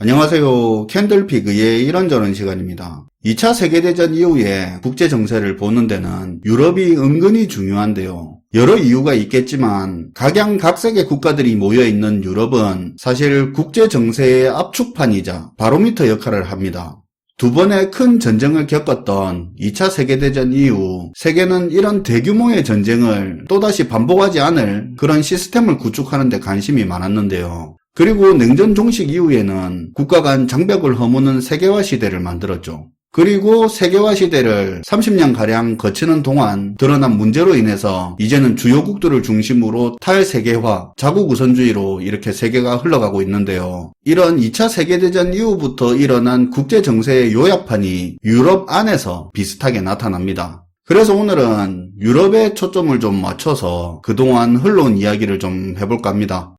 안녕하세요. 캔들피그의 이런저런 시간입니다. 2차 세계대전 이후에 국제정세를 보는 데는 유럽이 은근히 중요한데요. 여러 이유가 있겠지만 각양각색의 국가들이 모여있는 유럽은 사실 국제정세의 압축판이자 바로미터 역할을 합니다. 두 번의 큰 전쟁을 겪었던 2차 세계대전 이후 세계는 이런 대규모의 전쟁을 또다시 반복하지 않을 그런 시스템을 구축하는 데 관심이 많았는데요. 그리고 냉전 종식 이후에는 국가 간 장벽을 허무는 세계화 시대를 만들었죠. 그리고 세계화 시대를 30년가량 거치는 동안 드러난 문제로 인해서 이제는 주요국들을 중심으로 탈세계화, 자국우선주의로 이렇게 세계가 흘러가고 있는데요. 이런 2차 세계대전 이후부터 일어난 국제정세의 요약판이 유럽 안에서 비슷하게 나타납니다. 그래서 오늘은 유럽에 초점을 좀 맞춰서 그동안 흘러온 이야기를 좀 해볼까 합니다.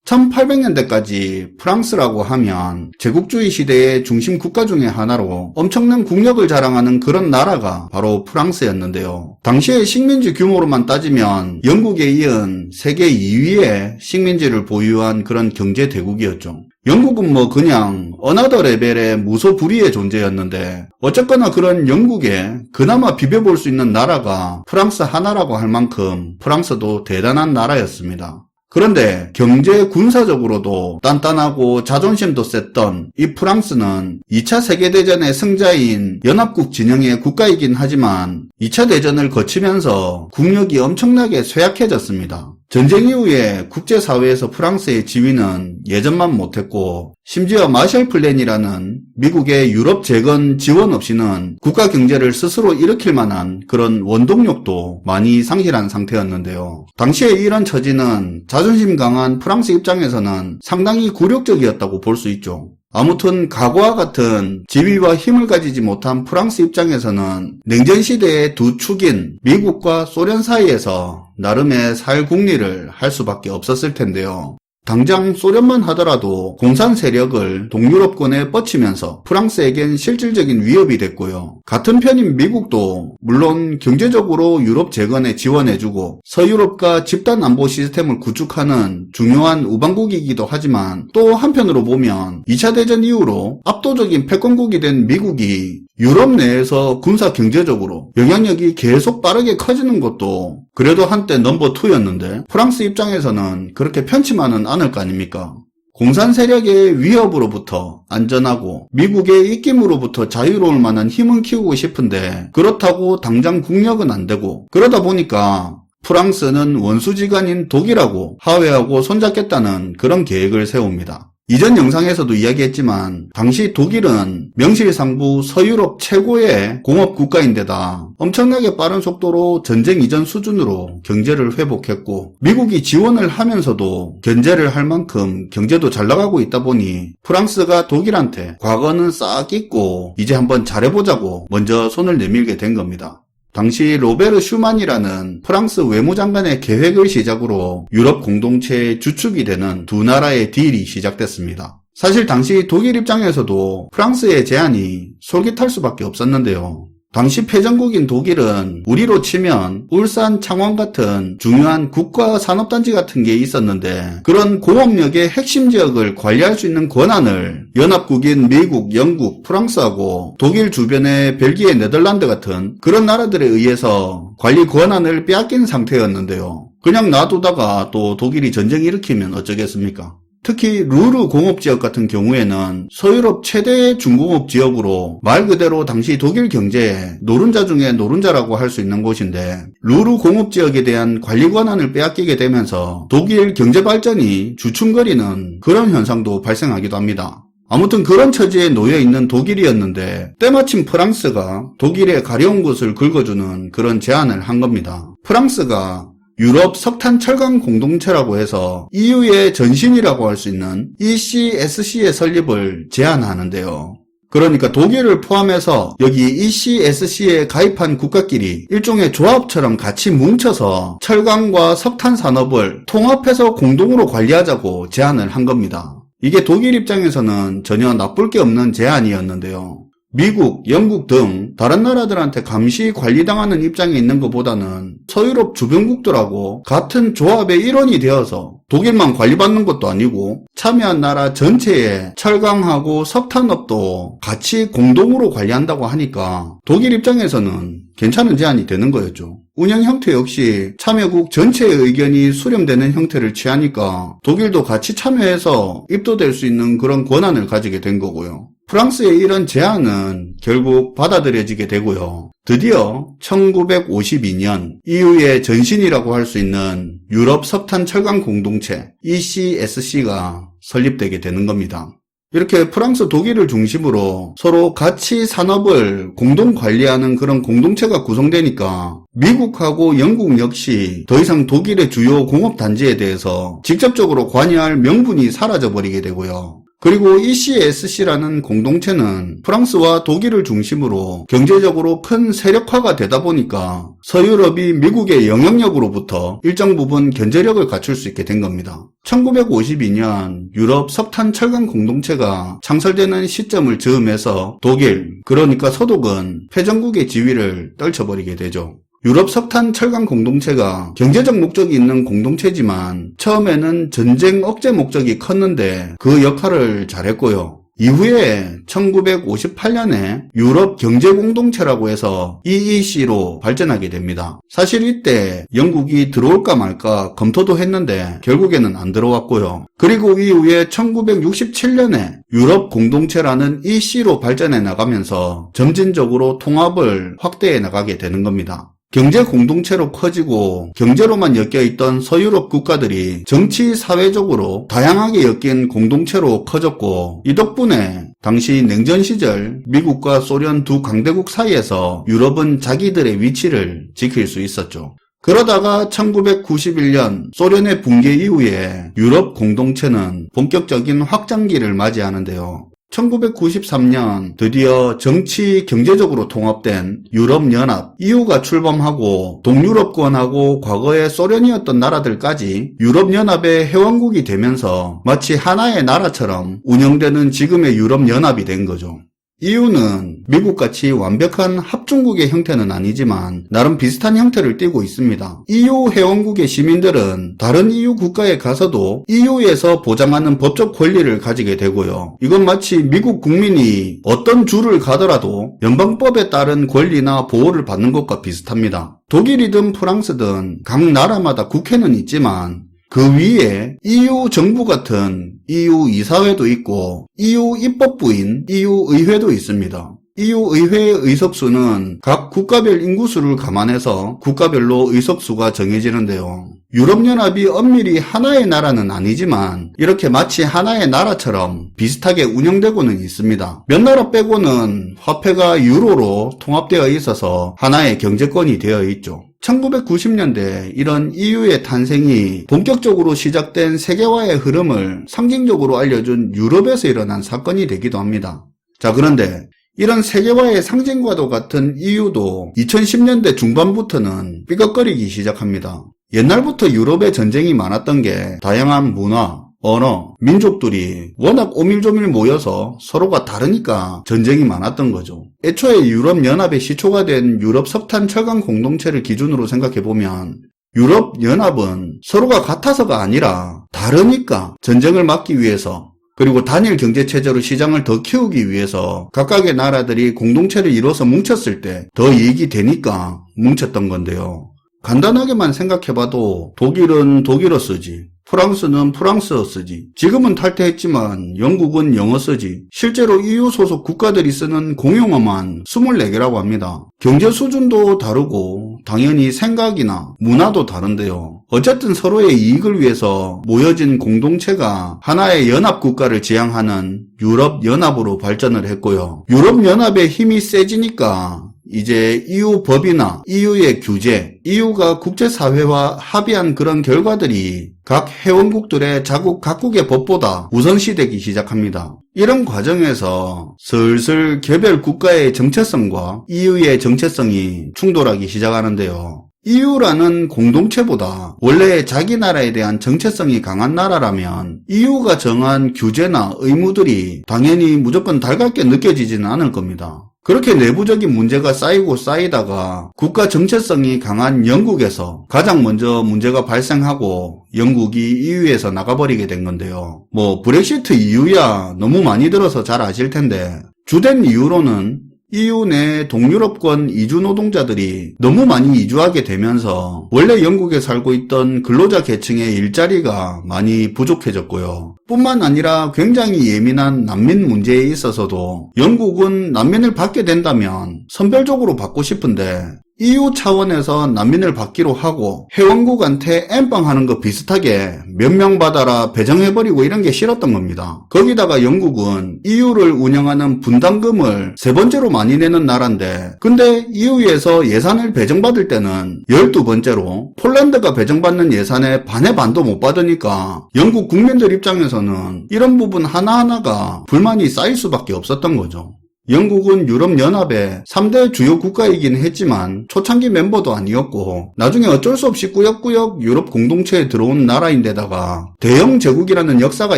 1800년대까지 프랑스라고 하면 제국주의 시대의 중심 국가 중의 하나로 엄청난 국력을 자랑하는 그런 나라가 바로 프랑스였는데요. 당시의 식민지 규모로만 따지면 영국에 이은 세계 2위의 식민지를 보유한 그런 경제 대국이었죠. 영국은 그냥 어나더 레벨의 무소불위의 존재였는데 어쨌거나 그런 영국에 그나마 비벼볼 수 있는 나라가 프랑스 하나라고 할 만큼 프랑스도 대단한 나라였습니다. 그런데 경제 군사적으로도 단단하고 자존심도 셌던 이 프랑스는 2차 세계대전의 승자인 연합국 진영의 국가이긴 하지만 2차 대전을 거치면서 국력이 엄청나게 쇠약해졌습니다. 전쟁 이후에 국제사회에서 프랑스의 지위는 예전만 못했고 심지어 마셜 플랜이라는 미국의 유럽 재건 지원 없이는 국가 경제를 스스로 일으킬 만한 그런 원동력도 많이 상실한 상태였는데요. 당시에 이런 처지는 자존심 강한 프랑스 입장에서는 상당히 굴욕적이었다고 볼 수 있죠. 아무튼 과거와 같은 지위와 힘을 가지지 못한 프랑스 입장에서는 냉전시대의 두 축인 미국과 소련 사이에서 나름의 살궁리를 할 수밖에 없었을 텐데요. 당장 소련만 하더라도 공산 세력을 동유럽권에 뻗치면서 프랑스에겐 실질적인 위협이 됐고요. 같은 편인 미국도 물론 경제적으로 유럽 재건에 지원해주고 서유럽과 집단 안보 시스템을 구축하는 중요한 우방국이기도 하지만 또 한편으로 보면 2차 대전 이후로 압도적인 패권국이 된 미국이 유럽 내에서 군사 경제적으로 영향력이 계속 빠르게 커지는 것도 그래도 한때 넘버2였는데 프랑스 입장에서는 그렇게 편치만은 않을 거 아닙니까? 공산 세력의 위협으로부터 안전하고 미국의 입김으로부터 자유로울 만한 힘은 키우고 싶은데 그렇다고 당장 국력은 안 되고 그러다 보니까 프랑스는 원수지간인 독일하고 화해하고 손잡겠다는 그런 계획을 세웁니다. 이전 영상에서도 이야기했지만 당시 독일은 명실상부 서유럽 최고의 공업국가인데다 엄청나게 빠른 속도로 전쟁 이전 수준으로 경제를 회복했고 미국이 지원을 하면서도 견제를 할 만큼 경제도 잘 나가고 있다 보니 프랑스가 독일한테 과거는 싹 잊고 이제 한번 잘해보자고 먼저 손을 내밀게 된 겁니다. 당시 로베르 슈만이라는 프랑스 외무장관의 계획을 시작으로 유럽 공동체의 주축이 되는 두 나라의 딜이 시작됐습니다. 사실 당시 독일 입장에서도 프랑스의 제안이 솔깃할 수밖에 없었는데요. 당시 패전국인 독일은 우리로 치면 울산, 창원 같은 중요한 국가 산업단지 같은 게 있었는데 그런 공업력의 핵심 지역을 관리할 수 있는 권한을 연합국인 미국, 영국, 프랑스하고 독일 주변의 벨기에, 네덜란드 같은 그런 나라들에 의해서 관리 권한을 빼앗긴 상태였는데요. 그냥 놔두다가 또 독일이 전쟁 일으키면 어쩌겠습니까? 특히 루르 공업지역 같은 경우에는 서유럽 최대의 중공업 지역으로 말 그대로 당시 독일 경제의 노른자 중에 노른자라고 할 수 있는 곳인데 루르 공업지역에 대한 관리 권한을 빼앗기게 되면서 독일 경제 발전이 주춤거리는 그런 현상도 발생하기도 합니다. 아무튼 그런 처지에 놓여있는 독일이었는데 때마침 프랑스가 독일의 가려운 곳을 긁어주는 그런 제안을 한 겁니다. 프랑스가 유럽 석탄 철강 공동체라고 해서 EU의 전신이라고 할 수 있는 ECSC의 설립을 제안하는데요. 그러니까 독일을 포함해서 여기 ECSC에 가입한 국가끼리 일종의 조합처럼 같이 뭉쳐서 철강과 석탄 산업을 통합해서 공동으로 관리하자고 제안을 한 겁니다. 이게 독일 입장에서는 전혀 나쁠 게 없는 제안이었는데요. 미국, 영국 등 다른 나라들한테 감시 관리당하는 입장에 있는 것보다는 서유럽 주변국들하고 같은 조합의 일원이 되어서 독일만 관리받는 것도 아니고 참여한 나라 전체의 철강하고 석탄업도 같이 공동으로 관리한다고 하니까 독일 입장에서는 괜찮은 제안이 되는 거였죠. 운영 형태 역시 참여국 전체의 의견이 수렴되는 형태를 취하니까 독일도 같이 참여해서 입도될 수 있는 그런 권한을 가지게 된 거고요. 프랑스의 이런 제안은 결국 받아들여지게 되고요. 드디어 1952년 EU의 전신이라고 할 수 있는 유럽 석탄 철강 공동체 ECSC가 설립되게 되는 겁니다. 이렇게 프랑스, 독일을 중심으로 서로 같이 산업을 공동 관리하는 그런 공동체가 구성되니까 미국하고 영국 역시 더 이상 독일의 주요 공업단지에 대해서 직접적으로 관여할 명분이 사라져버리게 되고요. 그리고 ECSC라는 공동체는 프랑스와 독일을 중심으로 경제적으로 큰 세력화가 되다 보니까 서유럽이 미국의 영향력으로부터 일정 부분 견제력을 갖출 수 있게 된 겁니다. 1952년 유럽 석탄 철강 공동체가 창설되는 시점을 즈음해서 독일, 그러니까 서독은 패전국의 지위를 떨쳐버리게 되죠. 유럽 석탄 철강 공동체가 경제적 목적이 있는 공동체지만 처음에는 전쟁 억제 목적이 컸는데 그 역할을 잘했고요. 이후에 1958년에 유럽 경제공동체라고 해서 EEC로 발전하게 됩니다. 사실 이때 영국이 들어올까 말까 검토도 했는데 결국에는 안 들어왔고요. 그리고 이후에 1967년에 유럽 공동체라는 EC로 발전해 나가면서 점진적으로 통합을 확대해 나가게 되는 겁니다. 경제 공동체로 커지고 경제로만 엮여있던 서유럽 국가들이 정치, 사회적으로 다양하게 엮인 공동체로 커졌고 이 덕분에 당시 냉전 시절 미국과 소련 두 강대국 사이에서 유럽은 자기들의 위치를 지킬 수 있었죠. 그러다가 1991년 소련의 붕괴 이후에 유럽 공동체는 본격적인 확장기를 맞이하는데요. 1993년 드디어 정치, 경제적으로 통합된 유럽연합 EU가 출범하고 동유럽권하고 과거의 소련이었던 나라들까지 유럽연합의 회원국이 되면서 마치 하나의 나라처럼 운영되는 지금의 유럽연합이 된 거죠. EU는 미국같이 완벽한 합중국의 형태는 아니지만 나름 비슷한 형태를 띠고 있습니다. EU 회원국의 시민들은 다른 EU 국가에 가서도 EU에서 보장하는 법적 권리를 가지게 되고요. 이건 마치 미국 국민이 어떤 주를 가더라도 연방법에 따른 권리나 보호를 받는 것과 비슷합니다. 독일이든 프랑스든 각 나라마다 국회는 있지만 그 위에 EU 정부 같은 EU 이사회도 있고 EU 입법부인 EU 의회도 있습니다. EU 의회의 의석수는 각 국가별 인구수를 감안해서 국가별로 의석수가 정해지는데요. 유럽연합이 엄밀히 하나의 나라는 아니지만 이렇게 마치 하나의 나라처럼 비슷하게 운영되고는 있습니다. 몇 나라 빼고는 화폐가 유로로 통합되어 있어서 하나의 경제권이 되어 있죠. 1990년대 이런 EU의 탄생이 본격적으로 시작된 세계화의 흐름을 상징적으로 알려준 유럽에서 일어난 사건이 되기도 합니다. 자, 그런데 이런 세계화의 상징과도 같은 EU도 2010년대 중반부터는 삐걱거리기 시작합니다. 옛날부터 유럽의 전쟁이 많았던 게 다양한 문화, 언어, 민족들이 워낙 오밀조밀 모여서 서로가 다르니까 전쟁이 많았던 거죠. 애초에 유럽연합의 시초가 된 유럽 석탄 철강 공동체를 기준으로 생각해보면 유럽연합은 서로가 같아서가 아니라 다르니까 전쟁을 막기 위해서 그리고 단일 경제체제로 시장을 더 키우기 위해서 각각의 나라들이 공동체를 이뤄서 뭉쳤을 때 더 이익이 되니까 뭉쳤던 건데요. 간단하게만 생각해봐도 독일은 독일어 쓰지, 프랑스는 프랑스어 쓰지, 지금은 탈퇴했지만 영국은 영어 쓰지, 실제로 EU 소속 국가들이 쓰는 공용어만 24개라고 합니다. 경제 수준도 다르고 당연히 생각이나 문화도 다른데요. 어쨌든 서로의 이익을 위해서 모여진 공동체가 하나의 연합국가를 지향하는 유럽연합으로 발전을 했고요. 유럽연합의 힘이 세지니까 이제 EU 법이나 EU의 규제, EU가 국제사회와 합의한 그런 결과들이 각 회원국들의 자국 각국의 법보다 우선시되기 시작합니다. 이런 과정에서 슬슬 개별 국가의 정체성과 EU의 정체성이 충돌하기 시작하는데요. EU라는 공동체보다 원래 자기 나라에 대한 정체성이 강한 나라라면 EU가 정한 규제나 의무들이 당연히 무조건 달갑게 느껴지지는 않을 겁니다. 그렇게 내부적인 문제가 쌓이고 쌓이다가 국가 정체성이 강한 영국에서 가장 먼저 문제가 발생하고 영국이 EU에서 나가버리게 된 건데요. 브렉시트 이유야 너무 많이 들어서 잘 아실 텐데 주된 이유로는 EU 내 동유럽권 이주 노동자들이 너무 많이 이주하게 되면서 원래 영국에 살고 있던 근로자 계층의 일자리가 많이 부족해졌고요. 뿐만 아니라 굉장히 예민한 난민 문제에 있어서도 영국은 난민을 받게 된다면 선별적으로 받고 싶은데 EU 차원에서 난민을 받기로 하고 회원국한테 엠빵하는 거 비슷하게 몇 명 받아라 배정해버리고 이런 게 싫었던 겁니다. 거기다가 영국은 EU를 운영하는 분담금을 세 번째로 많이 내는 나라인데 근데 EU에서 예산을 배정받을 때는 12번째로 폴란드가 배정받는 예산의 반의 반도 못 받으니까 영국 국민들 입장에서는 이런 부분 하나하나가 불만이 쌓일 수밖에 없었던 거죠. 영국은 유럽연합의 3대 주요 국가이긴 했지만 초창기 멤버도 아니었고 나중에 어쩔 수 없이 꾸역꾸역 유럽 공동체에 들어온 나라인데다가 대영 제국이라는 역사가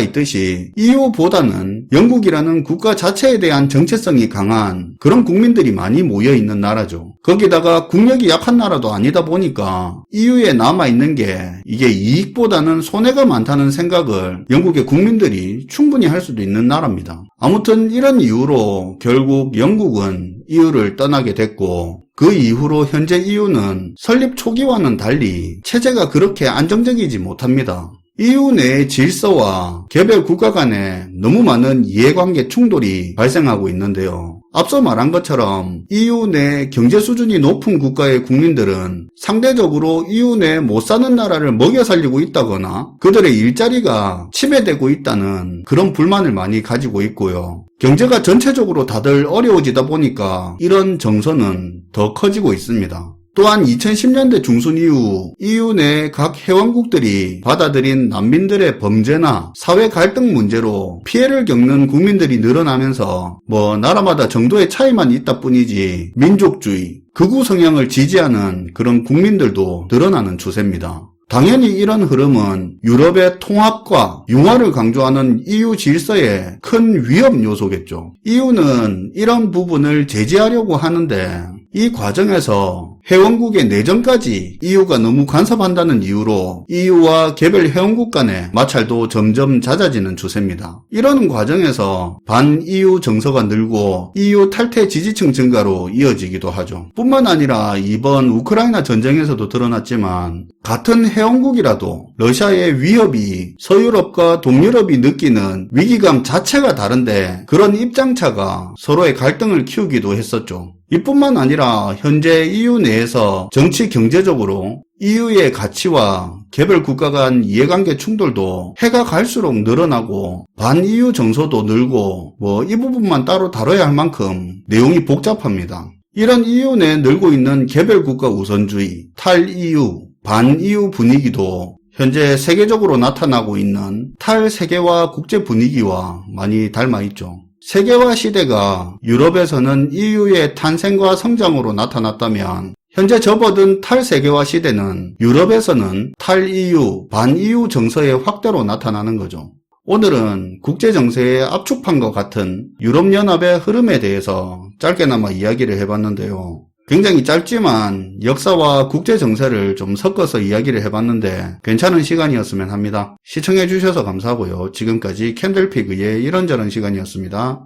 있듯이 EU보다는 영국이라는 국가 자체에 대한 정체성이 강한 그런 국민들이 많이 모여있는 나라죠. 거기다가 국력이 약한 나라도 아니다 보니까 EU에 남아있는 게 이게 이익보다는 손해가 많다는 생각을 영국의 국민들이 충분히 할 수도 있는 나라입니다. 아무튼 이런 이유로 결국 영국은 EU를 떠나게 됐고 그 이후로 현재 EU는 설립 초기와는 달리 체제가 그렇게 안정적이지 못합니다. EU 내의 질서와 개별 국가 간에 너무 많은 이해관계 충돌이 발생하고 있는데요. 앞서 말한 것처럼 EU 내 경제 수준이 높은 국가의 국민들은 상대적으로 EU 내 못 사는 나라를 먹여 살리고 있다거나 그들의 일자리가 침해되고 있다는 그런 불만을 많이 가지고 있고요. 경제가 전체적으로 다들 어려워지다 보니까 이런 정서는 더 커지고 있습니다. 또한 2010년대 중순 이후 EU 내 각 회원국들이 받아들인 난민들의 범죄나 사회 갈등 문제로 피해를 겪는 국민들이 늘어나면서 나라마다 정도의 차이만 있다 뿐이지 민족주의, 극우 성향을 지지하는 그런 국민들도 늘어나는 추세입니다. 당연히 이런 흐름은 유럽의 통합과 융화를 강조하는 EU 질서의 큰 위협 요소겠죠. EU는 이런 부분을 제지하려고 하는데 이 과정에서 회원국의 내정까지 EU가 너무 간섭한다는 이유로 EU와 개별 회원국 간의 마찰도 점점 잦아지는 추세입니다. 이런 과정에서 반-EU 정서가 늘고 EU 탈퇴 지지층 증가로 이어지기도 하죠. 뿐만 아니라 이번 우크라이나 전쟁에서도 드러났지만 같은 회원국이라도 러시아의 위협이 서유럽과 동유럽이 느끼는 위기감 자체가 다른데 그런 입장차가 서로의 갈등을 키우기도 했었죠. 이뿐만 아니라 현재 EU 내에서 정치 경제적으로 EU의 가치와 개별 국가 간 이해관계 충돌도 해가 갈수록 늘어나고 반-EU 정서도 늘고 이 부분만 따로 다뤄야 할 만큼 내용이 복잡합니다. 이런 EU 내에 늘고 있는 개별 국가 우선주의, 탈-EU, 반-EU 분위기도 현재 세계적으로 나타나고 있는 탈세계화 국제 분위기와 많이 닮아있죠. 세계화 시대가 유럽에서는 EU의 탄생과 성장으로 나타났다면 현재 접어든 탈세계화 시대는 유럽에서는 탈-EU, 반-EU 정서의 확대로 나타나는 거죠. 오늘은 국제정세의 압축판과 같은 유럽연합의 흐름에 대해서 짧게나마 이야기를 해봤는데요. 굉장히 짧지만 역사와 국제정세를 좀 섞어서 이야기를 해봤는데 괜찮은 시간이었으면 합니다. 시청해주셔서 감사하고요. 지금까지 캔들피그의 이런저런 시간이었습니다.